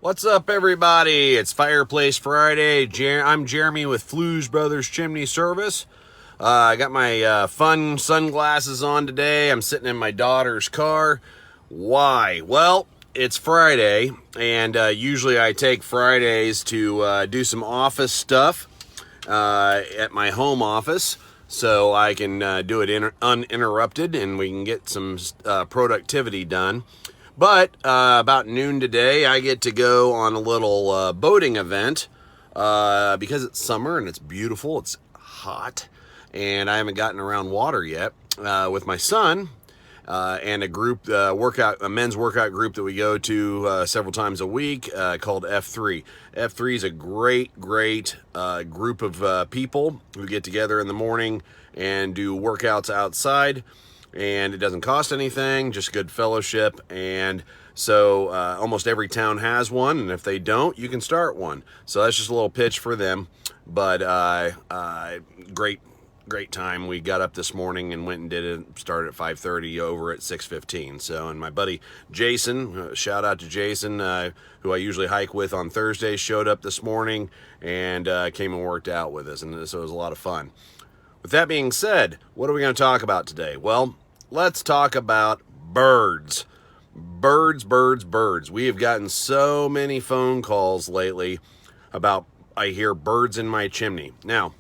What's up, everybody? It's Fireplace Friday. I'm Jeremy with Fluesbrothers Chimney Service. I got my fun sunglasses on today. I'm sitting in my daughter's car. Why? Well, it's Friday, and usually I take Fridays to do some office stuff at my home office, so I can do it uninterrupted, and we can get some productivity done. But about noon today, I get to go on a little boating event because it's summer and it's beautiful. It's hot, and I haven't gotten around water yet with my son and a group a men's workout group that we go to several times a week called F3. F3 is a great group of people who get together in the morning and do workouts outside. And it doesn't cost anything, just good fellowship. And so almost every town has one, and if they don't, you can start one. So that's just a little pitch for them. But great time. We got up this morning and went and did it. Started at 5:30, over at 6:15. So, and my buddy Jason, shout out to Jason, who I usually hike with on Thursdays, showed up this morning and came and worked out with us, and so it was a lot of fun. With that being said, what are we going to talk about today? Well, let's talk about birds. Birds. We have gotten so many phone calls lately about, I hear birds in my chimney. Now,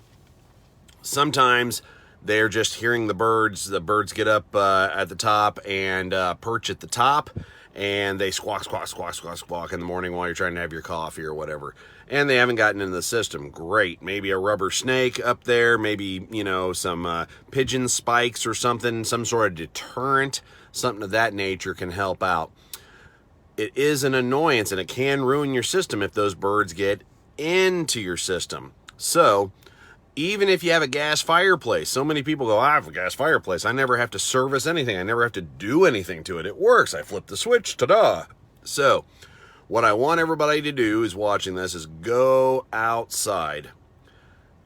sometimes they're just hearing the birds. The birds get up at the top and perch at the top, and they squawk in the morning while you're trying to have your coffee or whatever. And they haven't gotten into the system. Great. Maybe a rubber snake up there, maybe, some pigeon spikes or something, some sort of deterrent, something of that nature can help out. It is an annoyance, and it can ruin your system if those birds get into your system. So, even if you have a gas fireplace, so many people go, I have a gas fireplace. I never have to service anything. I never have to do anything to it. It works. I flip the switch. Ta-da. So, what I want everybody to do is watching this is go outside.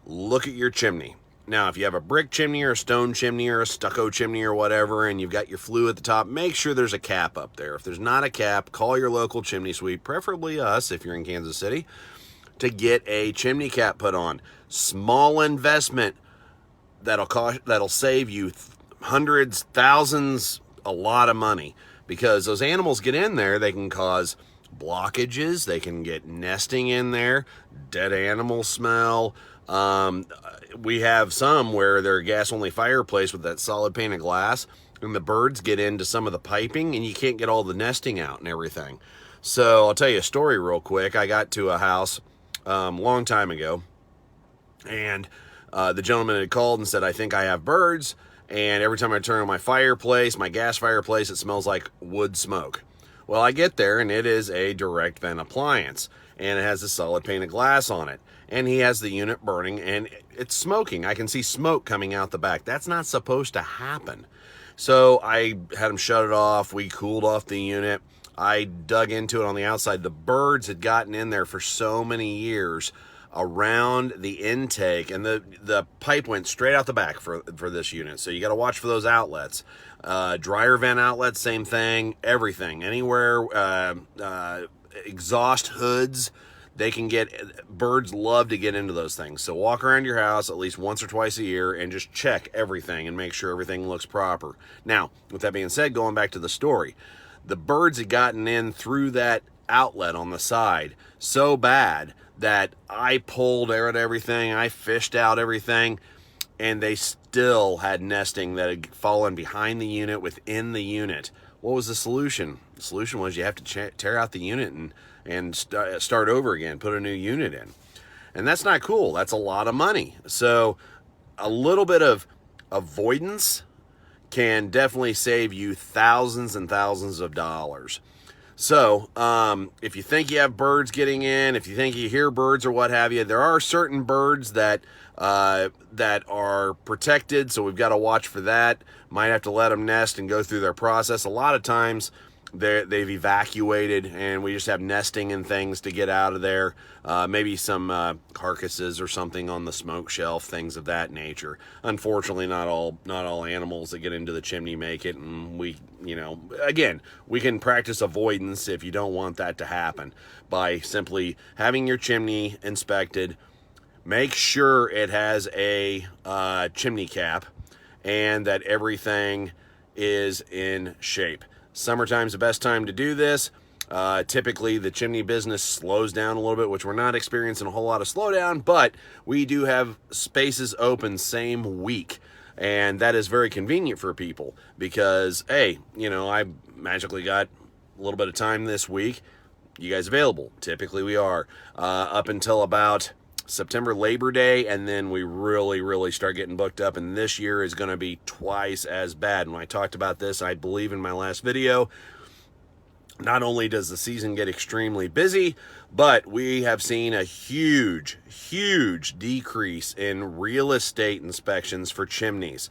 Look at your chimney. Now, if you have a brick chimney or a stone chimney or a stucco chimney or whatever, and you've got your flue at the top, make sure there's a cap up there. If there's not a cap, call your local chimney sweep, preferably us if you're in Kansas City, to get a chimney cap put on. Small investment that'll save you hundreds, thousands, a lot of money, because those animals get in there. They can cause blockages, they can get nesting in there, dead animal smell. We have some where they're a gas only fireplace with that solid pane of glass, and the birds get into some of the piping and you can't get all the nesting out and everything. So I'll tell you a story real quick. I got to a house long time ago, and the gentleman had called and said, I think I have birds, and every time I turn on my fireplace, my gas fireplace, it smells like wood smoke. Well, I get there, and it is a direct vent appliance, and it has a solid pane of glass on it, and he has the unit burning, and it's smoking. I can see smoke coming out the back. That's not supposed to happen. So I had him shut it off. We cooled off the unit. I dug into it on the outside. The birds had gotten in there for so many years around the intake, and the pipe went straight out the back for this unit. So you got to watch for those outlets. Dryer vent outlets, same thing. Everything, anywhere, exhaust hoods, they can get, birds love to get into those things. So walk around your house at least once or twice a year and just check everything and make sure everything looks proper. Now, with that being said, going back to the story, the birds had gotten in through that outlet on the side so bad that I pulled out everything, I fished out everything, and they still had nesting that had fallen behind the unit, within the unit. What was the solution? The solution was you have to tear out the unit and start over again, put a new unit in. And that's not cool. That's a lot of money. So a little bit of avoidance can definitely save you thousands and thousands of dollars. So if you think you have birds getting in, if you think you hear birds or what have you, there are certain birds that are protected, so we've got to watch for that. Might have to let them nest and go through their process. A lot of times they've evacuated, and we just have nesting and things to get out of there. Maybe some carcasses or something on the smoke shelf, things of that nature. Unfortunately, not all animals that get into the chimney make it, and we, again, we can practice avoidance if you don't want that to happen by simply having your chimney inspected. Make sure it has a chimney cap and that everything is in shape. Summertime's the best time to do this. Typically, the chimney business slows down a little bit, which we're not experiencing a whole lot of slowdown, but we do have spaces open same week. And that is very convenient for people because, hey, I magically got a little bit of time this week. You guys available? Typically we are. Up until about September Labor Day, and then we really start getting booked up, and this year is going to be twice as bad. And when I talked about this, I believe in my last video, not only does the season get extremely busy, but we have seen a huge decrease in real estate inspections for chimneys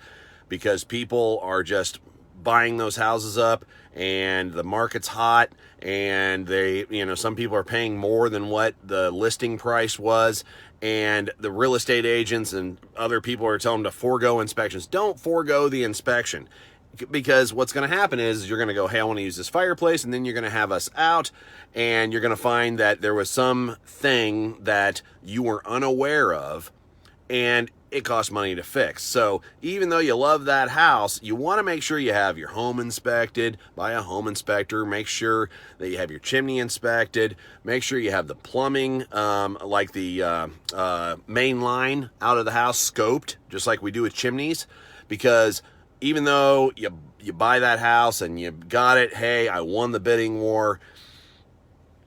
because people are just buying those houses up, and the market's hot, and they, some people are paying more than what the listing price was, and the real estate agents and other people are telling them to forego inspections. Don't forego the inspection, because what's going to happen is you're going to go, hey, I want to use this fireplace, and then you're going to have us out, and you're going to find that there was something that you were unaware of, and it costs money to fix. So even though you love that house, you want to make sure you have your home inspected by a home inspector. Make sure that you have your chimney inspected. Make sure you have the plumbing, like the main line out of the house, scoped, just like we do with chimneys. Because even though you buy that house and you got it, hey, I won the bidding war,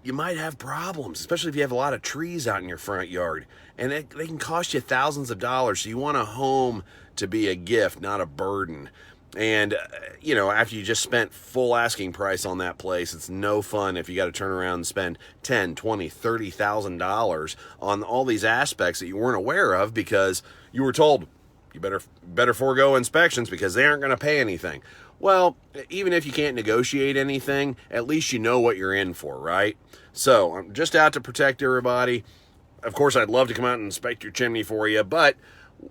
you might have problems, especially if you have a lot of trees out in your front yard. And they can cost you thousands of dollars. So you want a home to be a gift, not a burden. And, after you just spent full asking price on that place, it's no fun if you got to turn around and spend $10, $20, $30,000 on all these aspects that you weren't aware of because you were told you better forego inspections because they aren't going to pay anything. Well, even if you can't negotiate anything, at least you know what you're in for, right? So I'm just out to protect everybody. Of course, I'd love to come out and inspect your chimney for you, but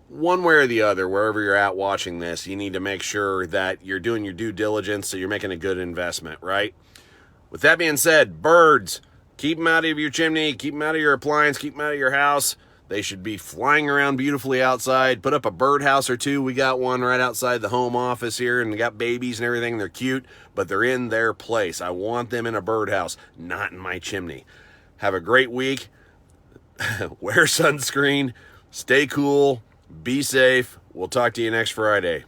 one way or the other, wherever you're at watching this, you need to make sure that you're doing your due diligence so you're making a good investment, right? With that being said, birds, keep them out of your chimney, keep them out of your appliance, keep them out of your house. They should be flying around beautifully outside. Put up a birdhouse or two. We got one right outside the home office here, and they got babies and everything. They're cute, but they're in their place. I want them in a birdhouse, not in my chimney. Have a great week. Wear sunscreen. Stay cool. Be safe. We'll talk to you next Friday.